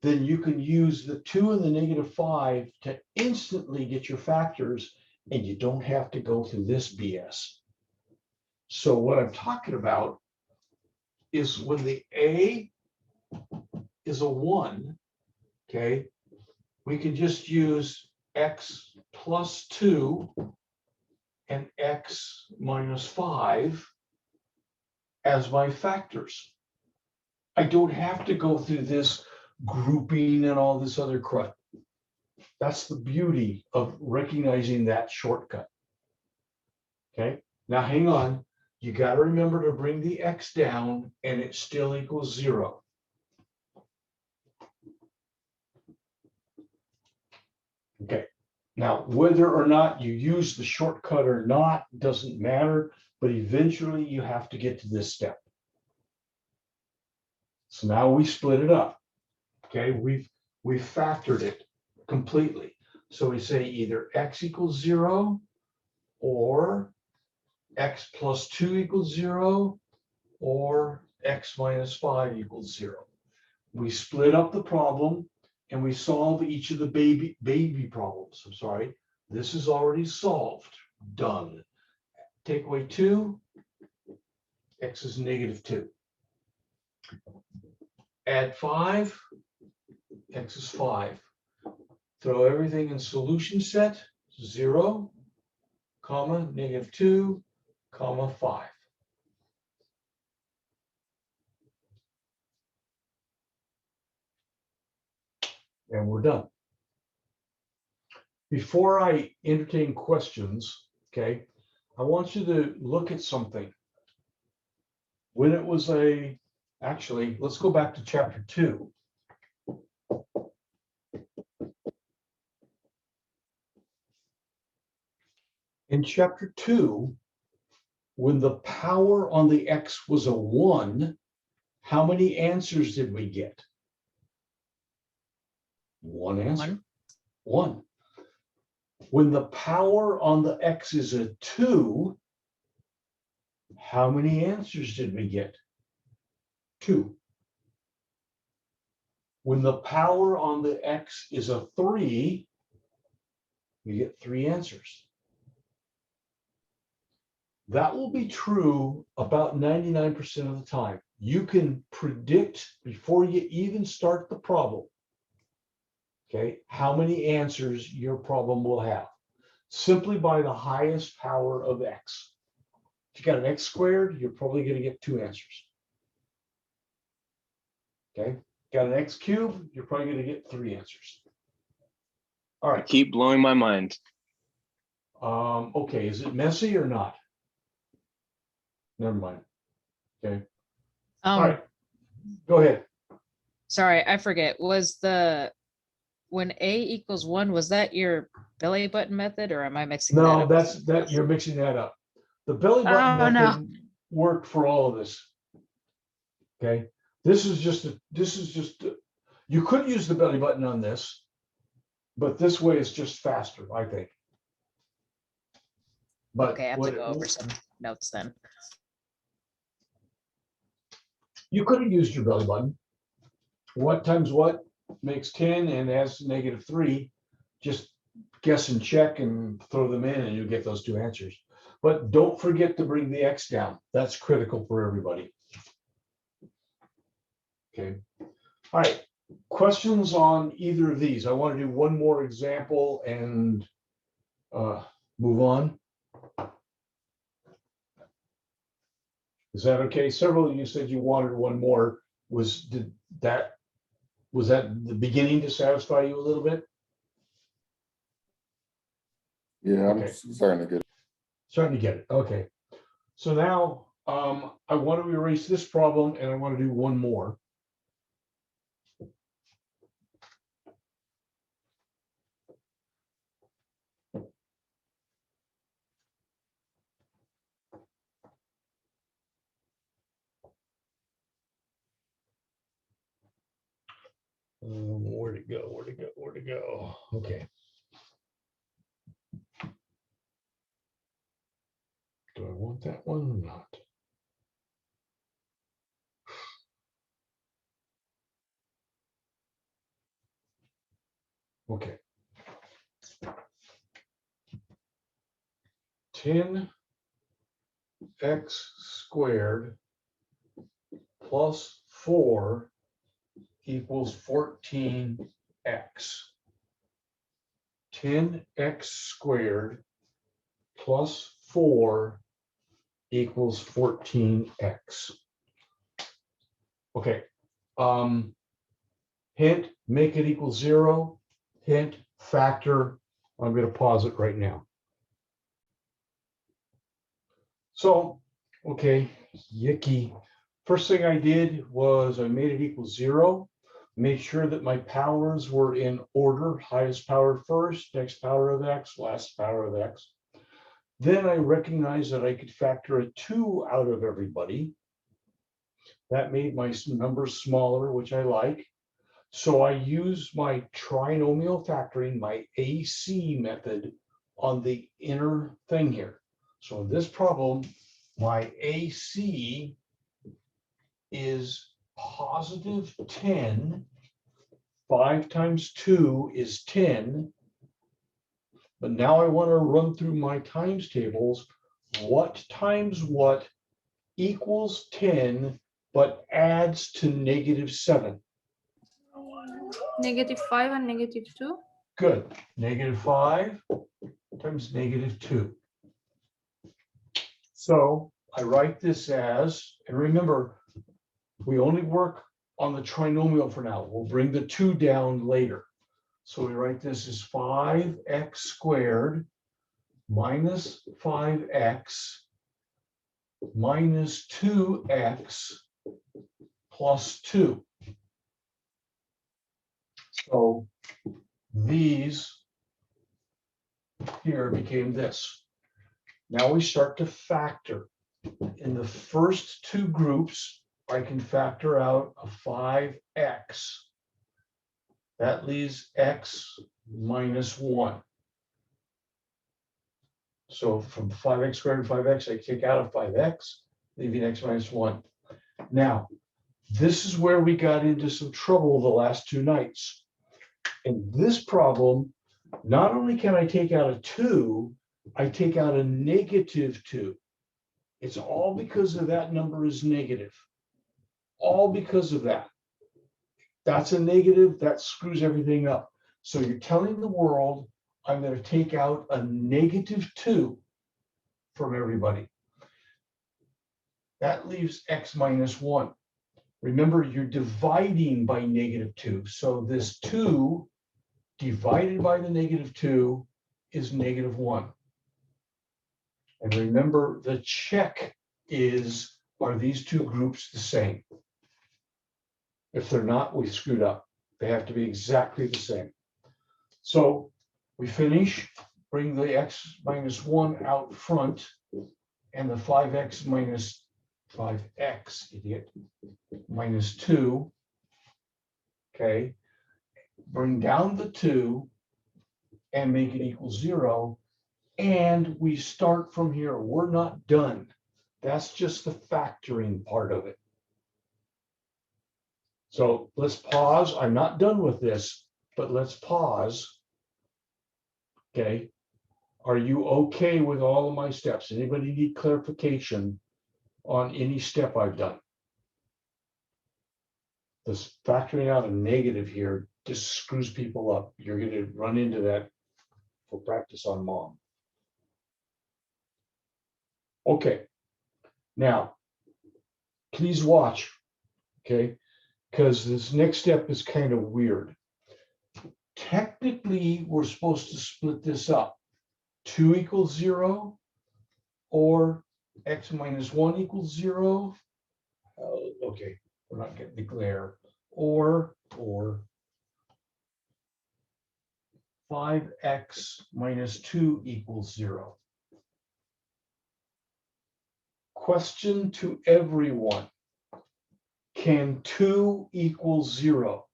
then you can use the 2 and the -5 to instantly get your factors and you don't have to go through this BS. So what I'm talking about is when the A is a 1, okay, we can just use x plus 2 and x minus 5 as my factors. I don't have to go through this grouping and all this other crud. That's the beauty of recognizing that shortcut. Okay, now hang on. You got to remember to bring the x down and it still equals 0. Okay, now whether or not you use the shortcut or not doesn't matter, but eventually you have to get to this step. So now we split it up. Okay, we've factored it completely. So we say either x equals 0 or x plus 2 equals 0 or x minus 5 equals 0. We split up the problem and we solve each of the baby problems. I'm sorry, this is already solved, done. Take away 2, x is -2. Add 5, x is 5. Throw everything in solution set, 0, comma, -2, comma, 5. And we're done. Before I entertain questions, okay, I want you to look at something. When it was actually, let's go back to chapter 2. In chapter 2, when the power on the x was a 1, how many answers did we get? One answer. One. When the power on the x is a 2, how many answers did we get? 2. When the power on the x is a 3, we get 3 answers. That will be true about 99% of the time. You can predict before you even start the problem, okay, how many answers your problem will have, simply by the highest power of x. If you got an x squared, you're probably going to get 2 answers. Okay, got an x cubed, you're probably going to get 3 answers. All right. Keep blowing my mind. Okay, is it messy or not? Never mind. Okay. All right. Go ahead. Sorry, I forget. Was when A equals 1, was that your belly button method, or am I mixing that No, up? you're mixing that up. The belly button Oh, no. method worked for all of this. Okay. This is just you could use the belly button on this, but this way is just faster, I think. But Okay, I have to go over some notes then. you could have used your belly button. What times what makes 10 and has -3. Just guess and check and throw them in and you get those 2 answers. But don't forget to bring the x down. That's critical for everybody. Okay. All right. Questions on either of these? I want to do one more example and move on. Is that okay? Several of you said you wanted one more. Was that the beginning to satisfy you a little bit? Yeah, I'm Okay. starting to get it. Starting to get it. Okay. So now I want to erase this problem and I want to do one more. Where'd it go? Where'd it go? Where'd it go? Okay. Do I want that one or not? Okay. 10 x squared plus 4 equals 14x. 10x squared plus 4 equals 14x. Okay. Hint, make it equal 0. Hint, factor. I'm going to pause it right now. So, okay, yicky. First thing I did was I made it equal 0. Made sure that my powers were in order, highest power first, next power of x, last power of x. Then I recognized that I could factor a 2 out of everybody. That made my numbers smaller, which I like. So I use my trinomial factoring, my AC method, on the inner thing here. So in this problem, my AC is positive 10. 5 times 2 is 10. But now I want to run through my times tables. What times what equals 10, but adds to -7? -5 and -2. Good. -5 times -2. So I write this as, and remember, we only work on the trinomial for now. We'll bring the 2 down later. So we write this as 5x squared minus 5x minus 2x plus 2. So these here became this. Now we start to factor. In the first 2 groups, I can factor out a 5x. That leaves x minus 1. So from 5x squared and 5x, I take out a 5x, leaving x minus 1. Now, this is where we got into some trouble the last 2 nights. In this problem, not only can I take out a 2, I take out a -2. It's all because of that number is negative. All because of that. That's a negative, that screws everything up. So you're telling the world, I'm going to take out a -2 from everybody. That leaves x minus 1. Remember, you're dividing by -2. So this 2 divided by the -2 is -1. And remember, the check is, are these 2 groups the same? If they're not, we screwed up. They have to be exactly the same. So we finish, bring the x minus 1 out front, and the 5x minus 5x, idiot, minus 2. Okay. Bring down the 2 and make it equal 0. And we start from here. We're not done. That's just the factoring part of it. So let's pause. I'm not done with this, but let's pause. Okay. Are you okay with all of my steps? Anybody need clarification on any step I've done? This factoring out a negative here just screws people up. You're going to run into that for practice on mom. Okay. Now, please watch. Okay. Because this next step is kind of weird. Technically, we're supposed to split this up. 2 equals 0, or x minus 1 equals 0. Okay, we're not getting the glare. Or 5x minus 2 equals 0. Question to everyone. Can 2 equal 0?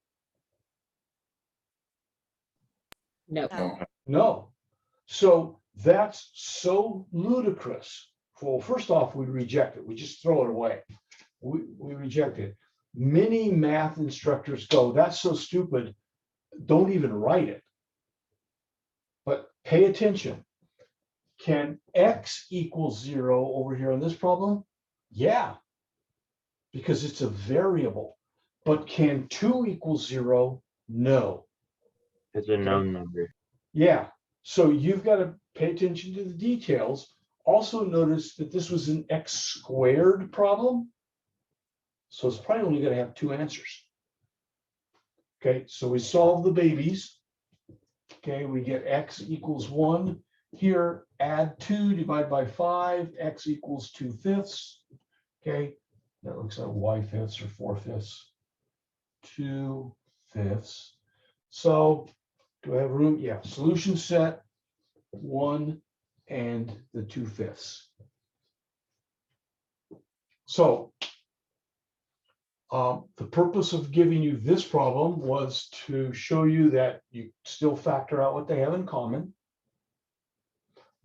No. No. No. So that's so ludicrous. Well, first off, we reject it. We just throw it away. We reject it. Many math instructors go, that's so stupid, don't even write it. But pay attention. can X equal 0 over here in this problem? Yeah, because it's a variable. But can 2 equal 0? No. It's a known number. Yeah, so you've got to pay attention to the details. Also notice that this was an X squared problem. So it's probably only going to have 2 answers. Okay, so we solve the babies. Okay, we get X equals 1. Here, add 2, divide by 5, X equals 2/5. Okay, that looks like Y/5 or 4/5. 2/5. So do I have room? Yeah, solution set 1 and the 2/5. So the purpose of giving you this problem was to show you that you still factor out what they have in common.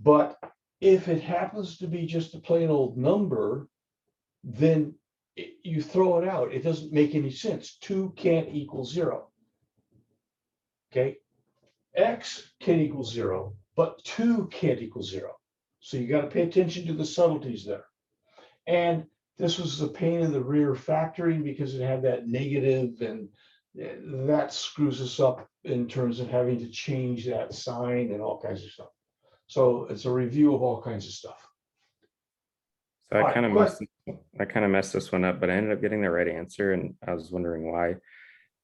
But if it happens to be just a plain old number, then you throw it out. It doesn't make any sense. 2 can't equal 0. Okay, X can equal 0, but 2 can't equal 0. So you got to pay attention to the subtleties there. And this was a pain in the rear factoring because it had that negative, and that screws us up in terms of having to change that sign and all kinds of stuff. So it's a review of all kinds of stuff. So All I right, kind of go ahead. messed this one up, but I ended up getting the right answer, and I was wondering why.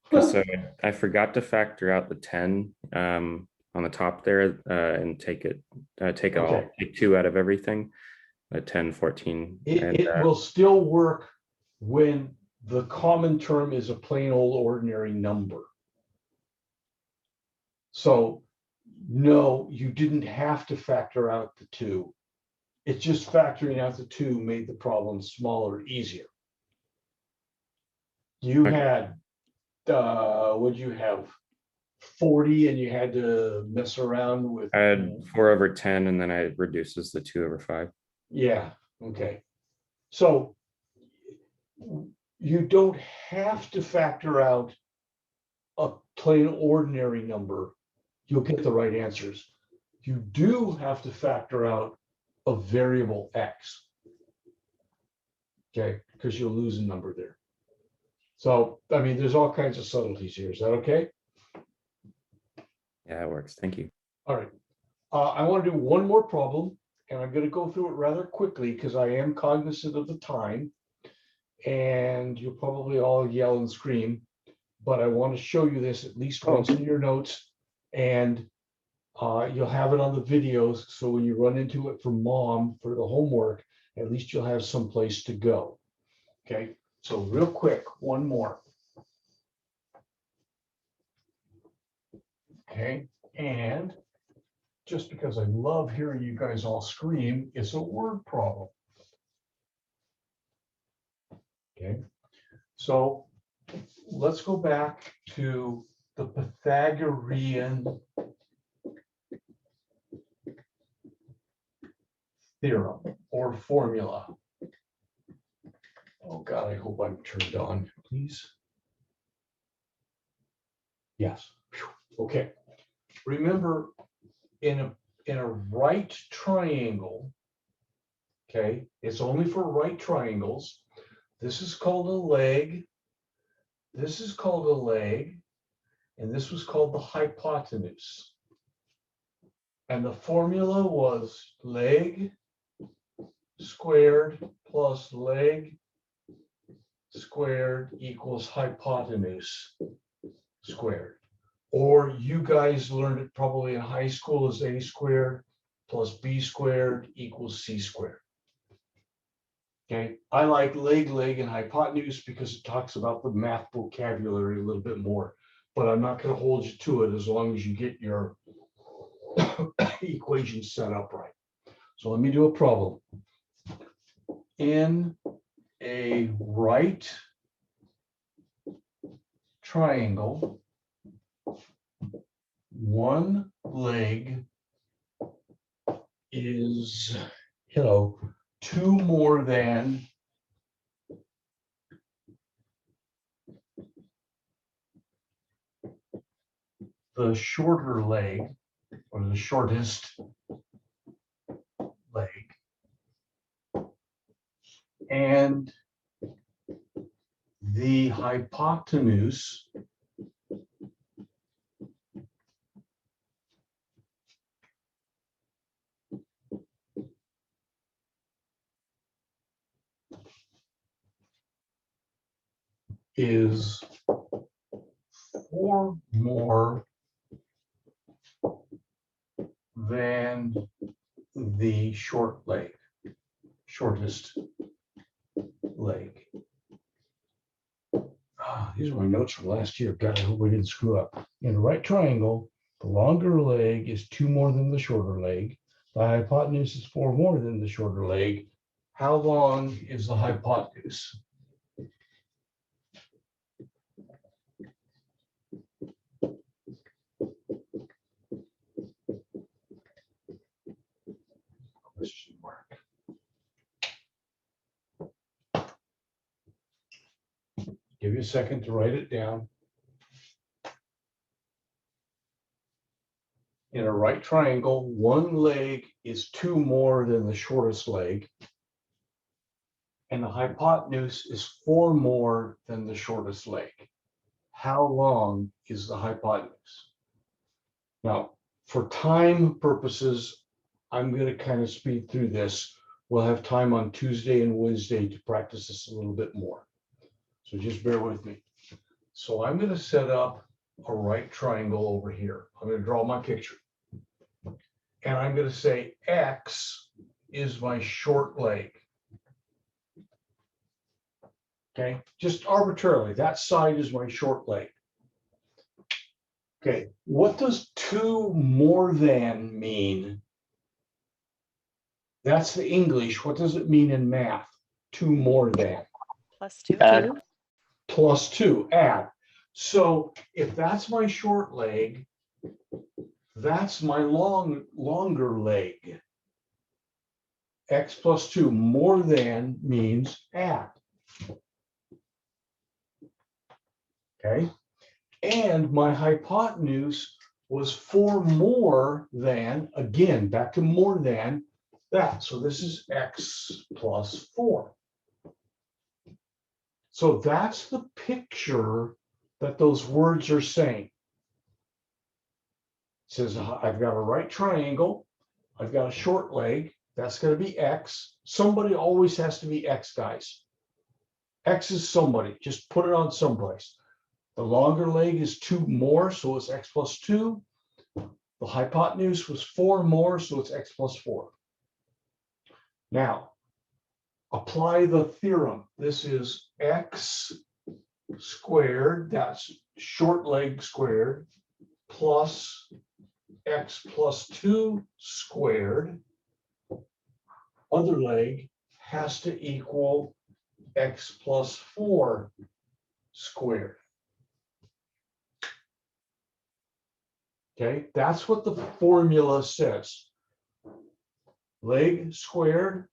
Because I forgot to factor out the 10 on the top there and take Okay. 2 out of everything. 10, 14. And It will still work when the common term is a plain old ordinary number. So no, you didn't have to factor out the 2. It's just factoring out the 2 made the problem smaller, easier. You Okay. had, what'd you have? 40, and you had to mess around with. I had 4/10, and then I reduces the 2/5. Yeah, okay. So you don't have to factor out a plain ordinary number. You'll get the right answers. You do have to factor out a variable X. Okay, because you'll lose a number there. So, I mean, there's all kinds of subtleties here. Is that okay? Yeah, it works. Thank you. All right. I want to do one more problem, and I'm going to go through it rather quickly because I am cognizant of the time. And you'll probably all yell and scream, but I want to show you this at least once in your notes, and you'll have it on the videos. So when you run into it from mom for the homework, at least you'll have some place to go. Okay, so real quick, one more. Okay, and just because I love hearing you guys all scream, it's a word problem. Okay, so let's go back to the Pythagorean theorem or formula. Oh God, I hope I'm turned on, please. Yes. Okay. Remember, in a right triangle, okay, it's only for right triangles. This is called a leg. This is called a leg, and this was called the hypotenuse. And the formula was leg squared plus leg squared equals hypotenuse squared. Or you guys learned it probably in high school as a squared plus b squared equals c squared. Okay, I like leg, and hypotenuse because it talks about the math vocabulary a little bit more, but I'm not going to hold you to it as long as you get your equations set up right. So let me do a problem. In a right triangle, one leg is, 2 more than the shorter leg, or the shortest leg and the hypotenuse is 4 more than the shortest leg. These are my notes from last year. God, I hope we didn't screw up. In a right triangle, the longer leg is 2 more than the shorter leg. The hypotenuse is 4 more than the shorter leg. How long is the hypotenuse? Question mark. Give you a second to write it down. In a right triangle, one leg is 2 more than the shortest leg, and the hypotenuse is 4 more than the shortest leg. How long is the hypotenuse? Now, for time purposes, I'm going to kind of speed through this. We'll have time on Tuesday and Wednesday to practice this a little bit more. So just bear with me. So I'm going to set up a right triangle over here. I'm going to draw my picture. And I'm going to say X is my short leg. Okay, just arbitrarily, that side is my short leg. Okay, what does 2 more than mean? That's the English. What does it mean in math? 2 more than. Plus 2. Add. Plus 2, add. So if that's my short leg, that's my longer leg. X plus 2 more than means add. Okay, and my hypotenuse was 4 more than, again, back to more than that. So this is X plus 4. So that's the picture that those words are saying. It says I've got a right triangle, I've got a short leg, that's going to be X. Somebody always has to be X, guys. X is somebody, just put it on someplace. The longer leg is 2 more, so it's X plus 2. The hypotenuse was 4 more, so it's X plus 4. Now, apply the theorem. This is X squared, that's short leg squared, plus X plus 2 squared. Other leg has to equal X plus 4 squared. Okay, that's what the formula says. Leg squared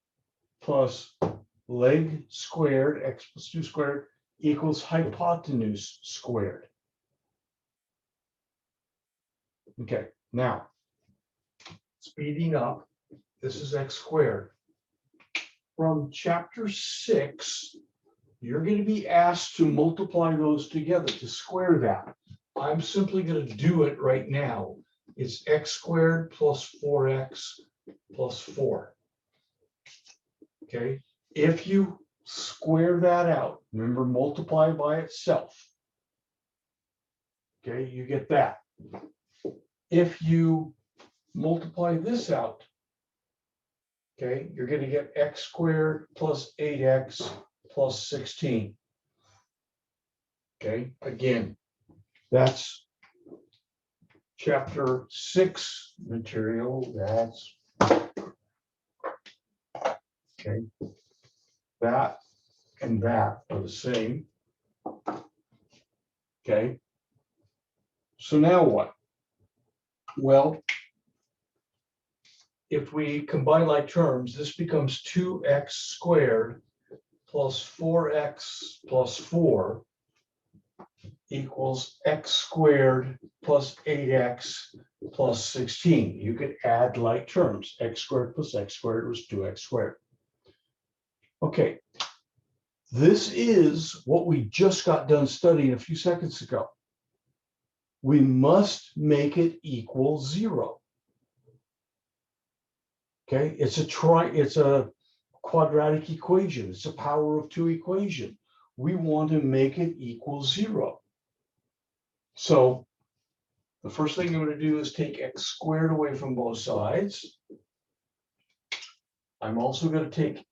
plus leg squared, X plus 2 squared, equals hypotenuse squared. Okay, now, speeding up, this is X squared. From chapter 6, you're going to be asked to multiply those together, to square that. I'm simply going to do it right now. It's X squared plus 4X plus 4. Okay, if you square that out, remember, multiply by itself. Okay, you get that. If you multiply this out, okay, you're going to get X squared plus 8X plus 16. Okay, again, that's chapter 6 material. That's okay. That and that are the same. Okay. So now what? Well, if we combine like terms, this becomes 2x squared plus 4x plus 4. equals x squared plus 8x plus 16. You could add like terms. X squared plus x squared was 2x squared. Okay. This is what we just got done studying a few seconds ago. We must make it equal 0. Okay, it's a quadratic equation. It's a power of 2 equation. We want to make it equal 0. So the first thing I'm going to do is take x squared away from both sides. I'm also going to take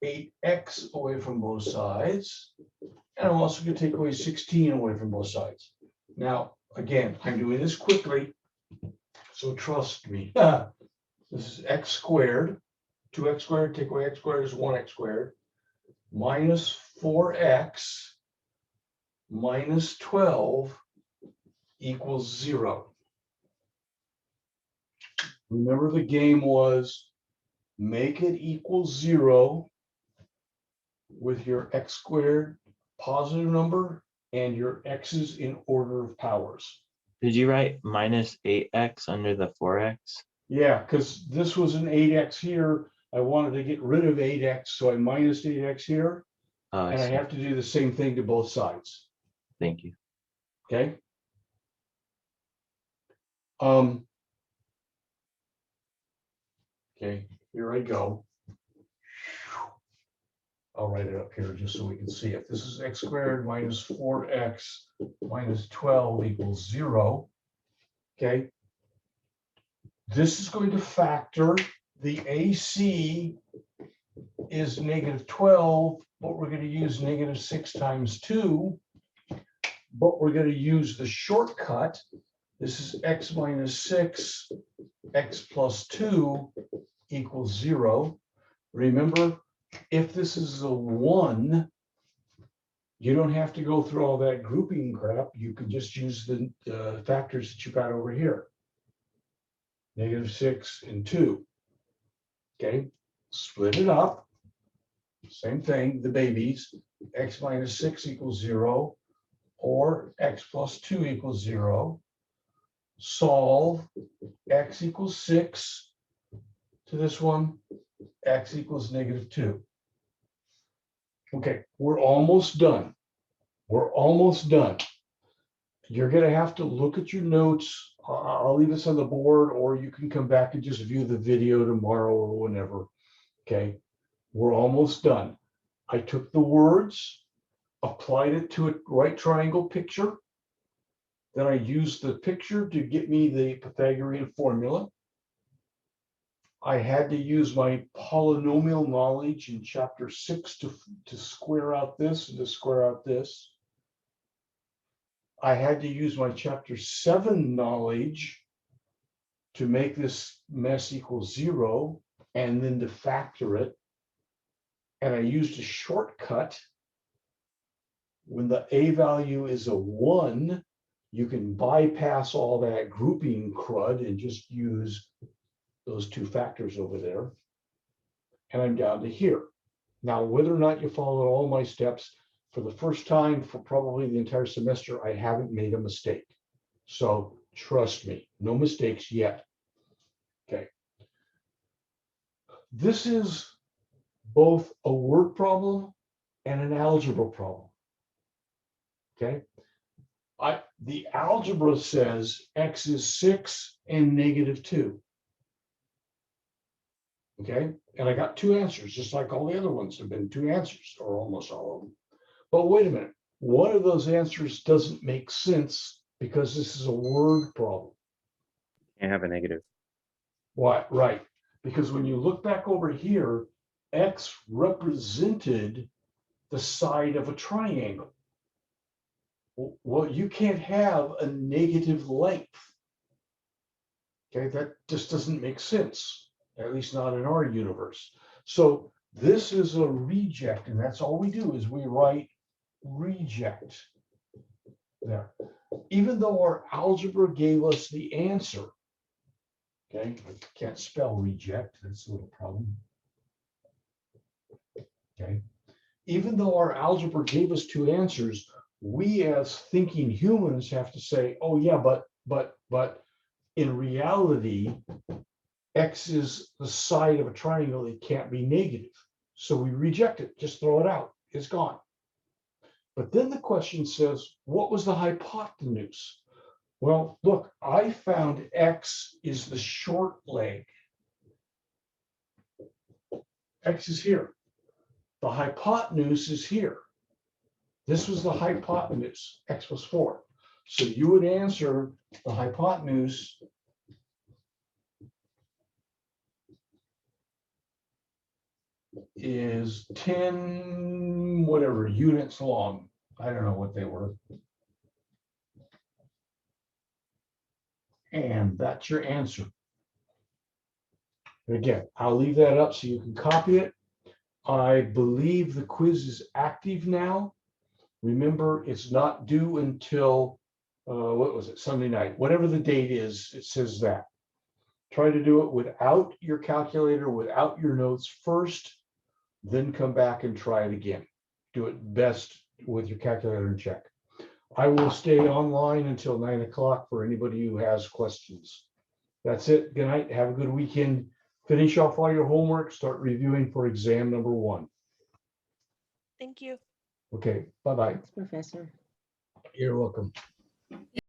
8x away from both sides. And I'm also going to take away 16 away from both sides. Now, again, I'm doing this quickly, so trust me. This is x squared. 2x squared, take away x squared is 1x squared. Minus 4x minus 12 equals 0. Remember, the game was make it equal 0 with your x squared positive number and your x's in order of powers. Did you write minus 8x under the 4x? Yeah, because this was an 8x here. I wanted to get rid of 8x, so I minus 8x here. Oh, And I have to do the same thing to both sides. Thank you. Okay. Okay, here I go. I'll write it up here just so we can see it. This is x squared minus 4x minus 12 equals 0. Okay. This is going to factor. The AC is negative 12, but we're going to use negative 6 times 2. But we're going to use the shortcut. This is x minus 6, x plus 2 equals 0. Remember, if this is a 1, you don't have to go through all that grouping crap. You can just use the factors that you got over here. Negative 6 and 2. Okay, split it up. Same thing, the babies. X minus 6 equals 0, or x plus 2 equals 0. Solve x equals 6 to this one, x equals negative 2. Okay, we're almost done. We're almost done. You're going to have to look at your notes. I'll leave this on the board, or you can come back and just view the video tomorrow or whenever. Okay, we're almost done. I took the words, applied it to a right triangle picture. Then I used the picture to get me the Pythagorean formula. I had to use my polynomial knowledge in chapter 6 to square out this and to square out this. I had to use my chapter 7 knowledge to make this mess equal 0 and then to factor it. And I used a shortcut. When the A value is a 1, you can bypass all that grouping crud and just use those two factors over there. And I'm down to here. Now, whether or not you followed all my steps, for the first time for probably the entire semester, I haven't made a mistake. So trust me, no mistakes yet. Okay. This is both a word problem and an algebra problem. Okay. The algebra says x is 6 and negative 2. Okay, and I got 2 answers, just like all the other ones have been 2 answers, or almost all of them. But wait a minute, one of those answers doesn't make sense because this is a word problem. Can't have a negative. Why? Right, because when you look back over here, x represented the side of a triangle. Well, you can't have a negative length. Okay, that just doesn't make sense, at least not in our universe. So this is a reject, and that's all we do is we write reject there. Even though our algebra gave us the answer, okay, I can't spell reject, that's a little problem. Okay, even though our algebra gave us 2 answers, we as thinking humans have to say, oh yeah, but in reality, X is the side of a triangle. It can't be negative. So we reject it, just throw it out. It's gone. But then the question says, what was the hypotenuse? Well, look, I found X is the short leg. X is here. The hypotenuse is here. This was the hypotenuse. X was 4. So you would answer the hypotenuse is 10 whatever units long. I don't know what they were. And that's your answer. Again, I'll leave that up so you can copy it. I believe the quiz is active now. Remember, it's not due until, what was it, Sunday night, whatever the date is, it says that. Try to do it without your calculator, without your notes first, then come back and try it again. Do it best with your calculator and check. I will stay online until 9 o'clock for anybody who has questions. That's it. Good night. Have a good weekend. Finish off all your homework. Start reviewing for exam number 1. Thank you. Okay, bye-bye. Professor. You're welcome.